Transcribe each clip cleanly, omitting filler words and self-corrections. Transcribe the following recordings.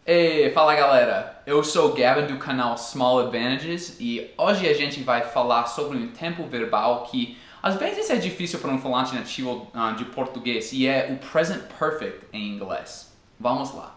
Ei, fala galera, eu sou o Gavin do canal Small Advantages e hoje a gente vai falar sobre um tempo verbal que às vezes é difícil para um falante nativo de português e é o present perfect em inglês. Vamos lá.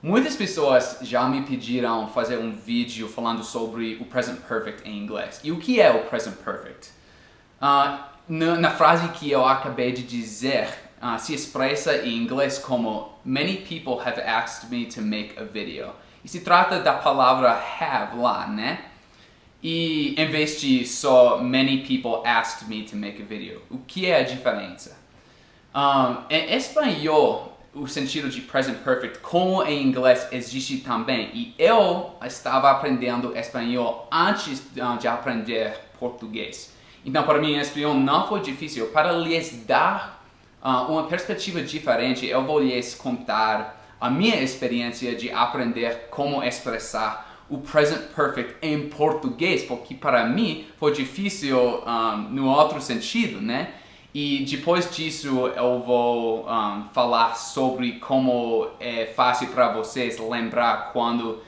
Muitas pessoas já me pediram fazer um vídeo falando sobre o present perfect em inglês. E o que é o present perfect? Na frase que eu acabei de dizer, se expressa em inglês como Many people have asked me to make a video. E se trata da palavra have lá, né? E em vez de só Many people asked me to make a video. O que é a diferença? Em espanhol, o sentido de present perfect, como em inglês, existe também. E eu estava aprendendo espanhol antes de aprender português. Então, para mim, espanhol não foi difícil. Para lhes dar uma perspectiva diferente, eu vou lhes contar a minha experiência de aprender como expressar o present perfect em português, porque para mim foi difícil no outro sentido, né? E depois disso eu vou falar sobre como é fácil para vocês lembrar quando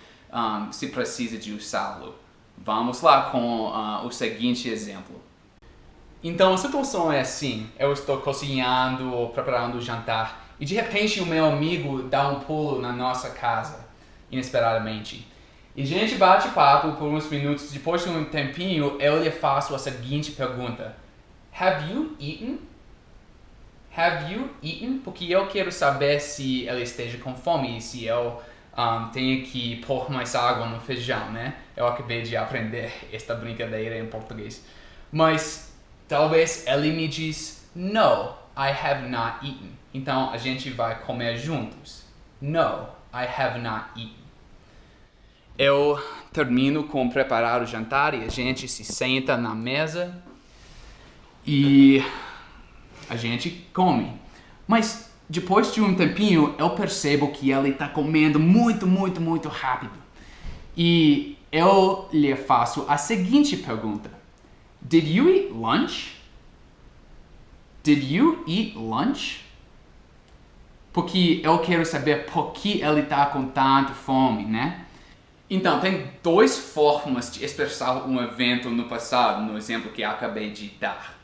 se precisa de usá-lo. Vamos lá com o seguinte exemplo. Então a situação é assim, eu estou cozinhando ou preparando o jantar e de repente o meu amigo dá um pulo na nossa casa, inesperadamente. E a gente bate papo por uns minutos, depois de um tempinho eu lhe faço a seguinte pergunta. Have you eaten? Have you eaten? Porque eu quero saber se ela esteja com fome e se eu tenho que pôr mais água no feijão, né? Eu acabei de aprender esta brincadeira em português. Mas talvez ele me diz, No, I have not eaten. Então a gente vai comer juntos. No, I have not eaten. Eu termino com preparar o jantar e a gente se senta na mesa e a gente come. Mas depois de um tempinho eu percebo que ele está comendo muito rápido. E eu lhe faço a seguinte pergunta. Did you eat lunch? Did you eat lunch? Porque eu quero saber por que ele está com tanta fome, né? Então, tem duas formas de expressar um evento no passado, no exemplo que acabei de dar.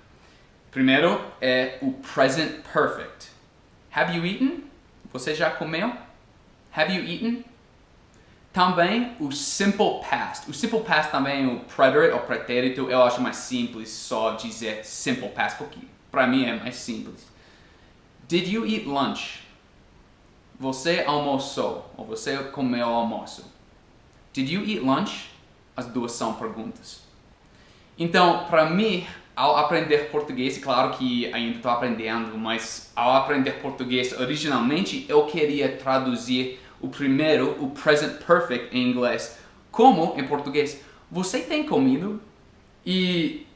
Primeiro é o present perfect. Have you eaten? Você já comeu? Have you eaten? Também o simple past. O simple past também é o preterite ou pretérito. Eu acho mais simples só dizer simple past, porque para mim é mais simples. Did you eat lunch? Você almoçou ou você comeu almoço? Did you eat lunch? As duas são perguntas. Então, para mim, ao aprender português, claro que ainda estou aprendendo, mas ao aprender português originalmente, eu queria traduzir o primeiro, o present perfect em inglês, como em português. Você tem comido? E,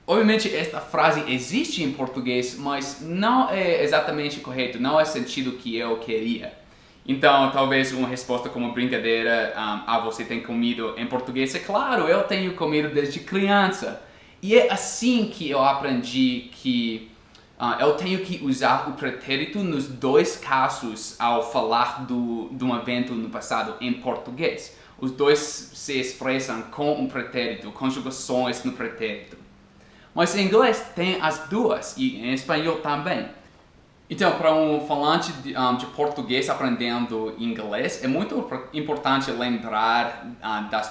obviamente, esta frase existe em português, mas não é exatamente correto, não é o sentido que eu queria. Então, talvez uma resposta como brincadeira, você tem comido em português, é claro, eu tenho comido desde criança. E é assim que eu aprendi que eu tenho que usar o pretérito nos dois casos ao falar de um evento no passado em português. Os dois se expressam com um pretérito, conjugações no pretérito. Mas em inglês tem as duas e em espanhol também. Então, para um falante de português aprendendo inglês, é muito importante lembrar da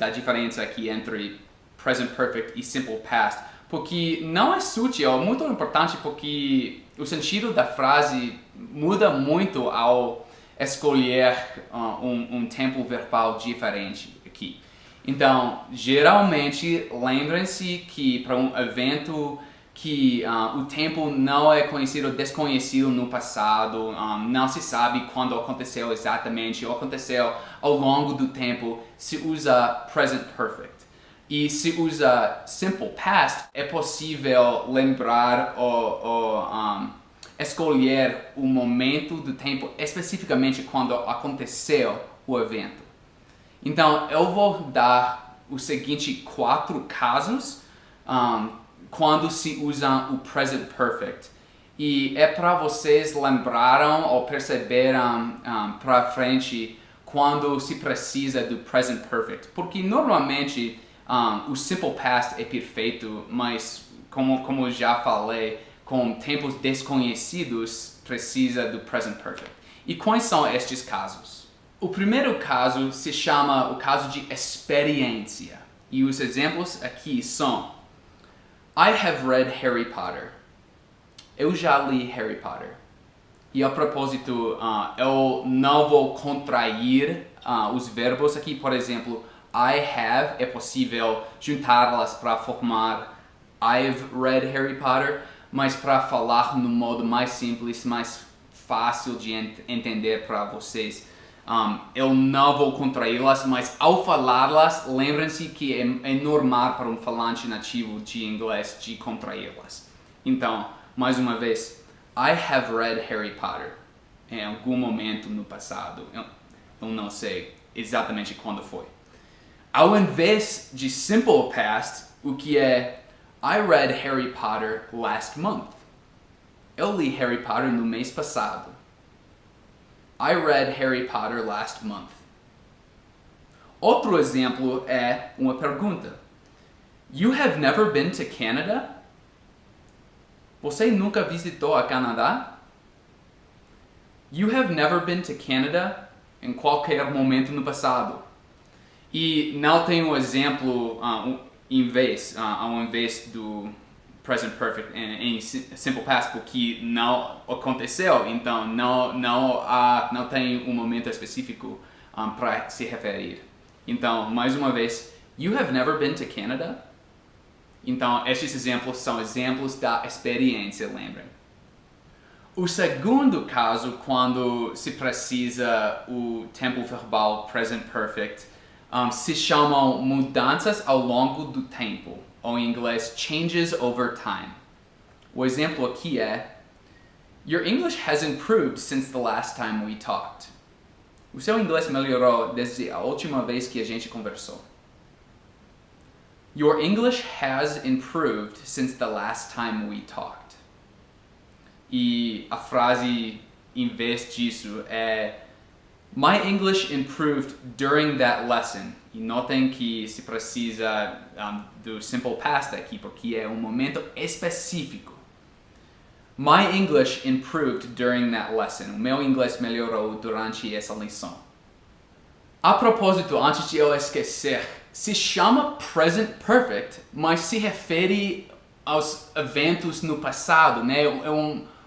diferença aqui entre present perfect e simple past, porque não é sutil, é muito importante porque o sentido da frase muda muito ao escolher um tempo verbal diferente aqui. Então, geralmente, lembrem-se que para um evento que o tempo não é conhecido ou desconhecido no passado, não se sabe quando aconteceu exatamente, ou aconteceu ao longo do tempo, se usa present perfect. E se usa simple past, é possível lembrar ou escolher o momento do tempo, especificamente quando aconteceu o evento. Então, eu vou dar os seguintes 4 casos quando se usa o present perfect. E é para vocês lembrarem ou perceberem para frente quando se precisa do present perfect. Porque normalmente o simple past é perfeito, mas como já falei, com tempos desconhecidos precisa do present perfect. E quais são estes casos? O primeiro caso se chama o caso de experiência. E os exemplos aqui são: I have read Harry Potter. Eu já li Harry Potter. E a propósito, eu não vou contrair os verbos aqui. Por exemplo, I have é possível juntá-las para formar I've read Harry Potter, mas para falar no modo mais simples, mais fácil de entender para vocês, eu não vou contraí-las, mas ao falá-las, lembrem-se que é normal para um falante nativo de inglês de contraí-las. Então, mais uma vez, I have read Harry Potter. Em algum momento no passado, eu não sei exatamente quando foi. Ao invés de simple past, o que é I read Harry Potter last month. Eu li Harry Potter no mês passado. I read Harry Potter last month. Outro exemplo é uma pergunta. You have never been to Canada? Você nunca visitou a Canadá? You have never been to Canada em qualquer momento no passado. E não tem um exemplo ao invés do present perfect em simple past, porque não aconteceu, então não tem um momento específico para se referir. Então, mais uma vez, you have never been to Canada? Então, estes exemplos são exemplos da experiência, lembrem. O segundo caso, quando se precisa o tempo verbal present perfect, se chamam mudanças ao longo do tempo, ou em inglês, changes over time. O exemplo aqui é: Your English has improved since the last time we talked. O seu inglês melhorou desde a última vez que a gente conversou. Your English has improved since the last time we talked. E a frase em vez disso é: My English improved during that lesson. E notem que se precisa do simple past aqui, porque é um momento específico. My English improved during that lesson. O meu inglês melhorou durante essa lição. A propósito, antes de eu esquecer, se chama present perfect, mas se refere aos eventos no passado, né? É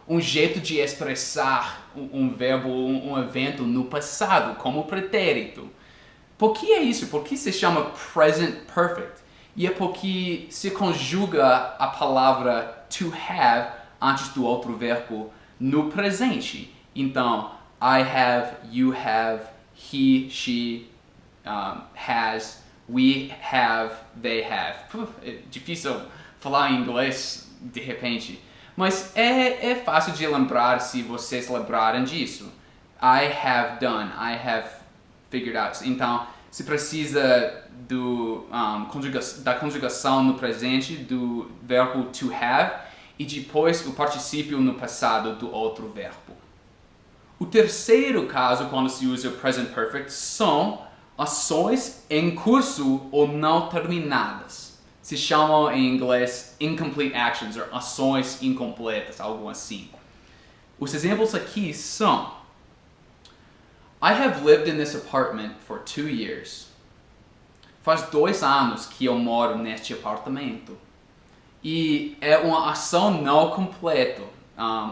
um jeito de expressar um verbo, um evento no passado, como pretérito. Por que é isso? Por que se chama present perfect? E é porque se conjuga a palavra to have antes do outro verbo no presente. Então, I have, you have, he, she has, we have, they have. É difícil falar em inglês de repente. Mas é fácil de lembrar se vocês lembrarem disso. I have done, I have figured out. Então, se precisa da conjugação no presente do verbo to have e depois o particípio no passado do outro verbo. O terceiro caso, quando se usa o present perfect, são ações em curso ou não terminadas. Se chamam em inglês incomplete actions, ou ações incompletas, algo assim. Os exemplos aqui são: I have lived in this apartment for 2 years. Faz 2 anos que eu moro neste apartamento. E é uma ação não completa,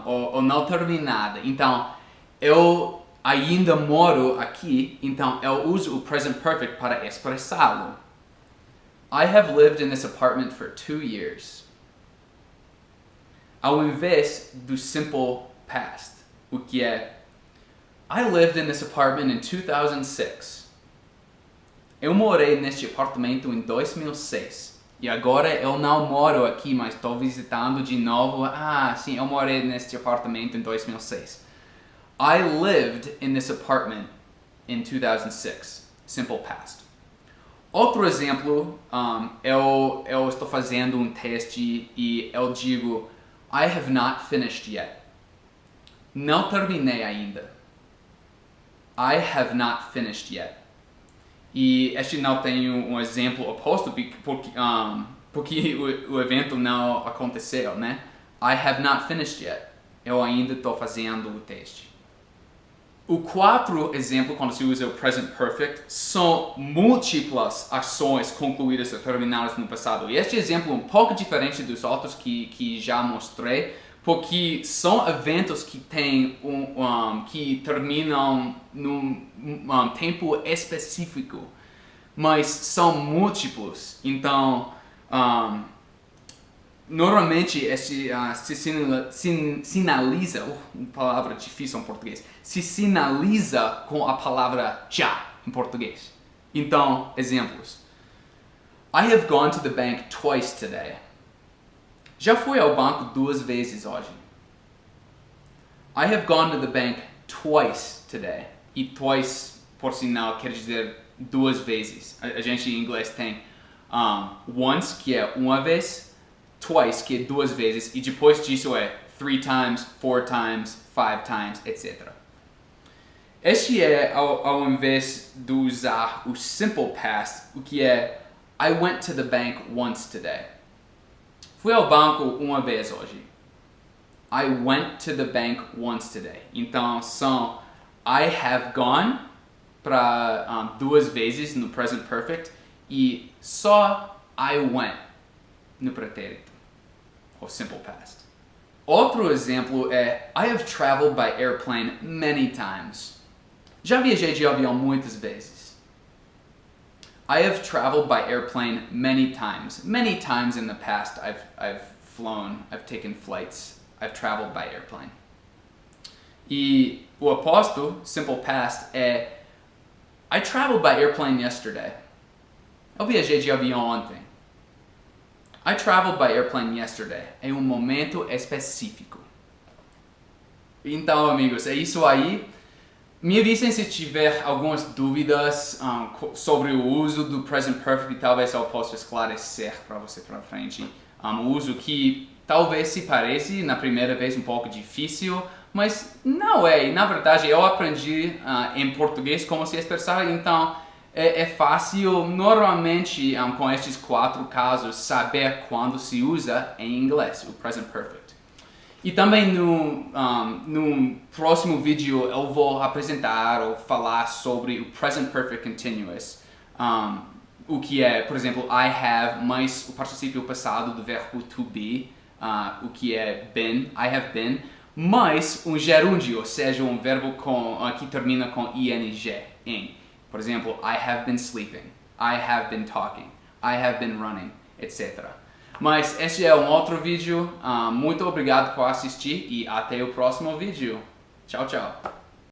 ou não terminada. Então, eu ainda moro aqui, então eu uso o present perfect para expressá-lo. I have lived in this apartment for 2 years. Ao invés do simple past, o que é: I lived in this apartment in 2006. Eu morei neste apartamento em 2006. E agora eu não moro aqui, mas estou visitando de novo. Sim, eu morei neste apartamento em 2006. I lived in this apartment in 2006. simple past. Outro exemplo, eu estou fazendo um teste e eu digo I have not finished yet. Não terminei ainda. I have not finished yet. E este não tem um exemplo oposto porque o evento não aconteceu, né? I have not finished yet. Eu ainda estou fazendo o teste. O quarto exemplo, quando se usa o present perfect, são múltiplas ações concluídas ou terminadas no passado. E este exemplo é um pouco diferente dos outros que já mostrei, porque são eventos que que terminam num tempo específico, mas são múltiplos. Então, normalmente se sinaliza, uma palavra difícil em português, se sinaliza com a palavra já em português. Então, exemplos. I have gone to the bank twice today. Já fui ao banco 2 vezes hoje. I have gone to the bank twice today. E twice, por sinal, quer dizer 2 vezes. A gente em inglês tem once, que é uma vez, twice, que é 2 vezes, e depois disso é 3 times, 4 times, 5 times, etc. Este é, ao invés de usar o simple past, o que é I went to the bank once today. Fui ao banco uma vez hoje. I went to the bank once today. Então são I have gone para 2 vezes no present perfect e só I went no pretérito, ou simple past. Outro exemplo é I have traveled by airplane many times. Já viajei de avião muitas vezes. I have traveled by airplane many times. Many times in the past I've flown, I've taken flights, I've traveled by airplane. E o oposto, simple past, é I traveled by airplane yesterday. Eu viajei de avião ontem. I traveled by airplane yesterday. É um momento específico. Então, amigos, é isso aí. Me avisem se tiver algumas dúvidas sobre o uso do present perfect e talvez eu possa esclarecer para você para frente. O uso que talvez se pareça na primeira vez um pouco difícil, mas não é. Na verdade, eu aprendi em português como se expressar, então é fácil, normalmente, com estes 4 casos, saber quando se usa em inglês, o present perfect. E também no próximo vídeo eu vou apresentar ou falar sobre o present perfect continuous, o que é, por exemplo, I have mais o particípio passado do verbo to be, o que é been, I have been, mais um gerúndio, ou seja, um verbo que termina com ing, em. Por exemplo, I have been sleeping, I have been talking, I have been running, etc. Mas este é um outro vídeo. Muito obrigado por assistir e até o próximo vídeo. Tchau, tchau.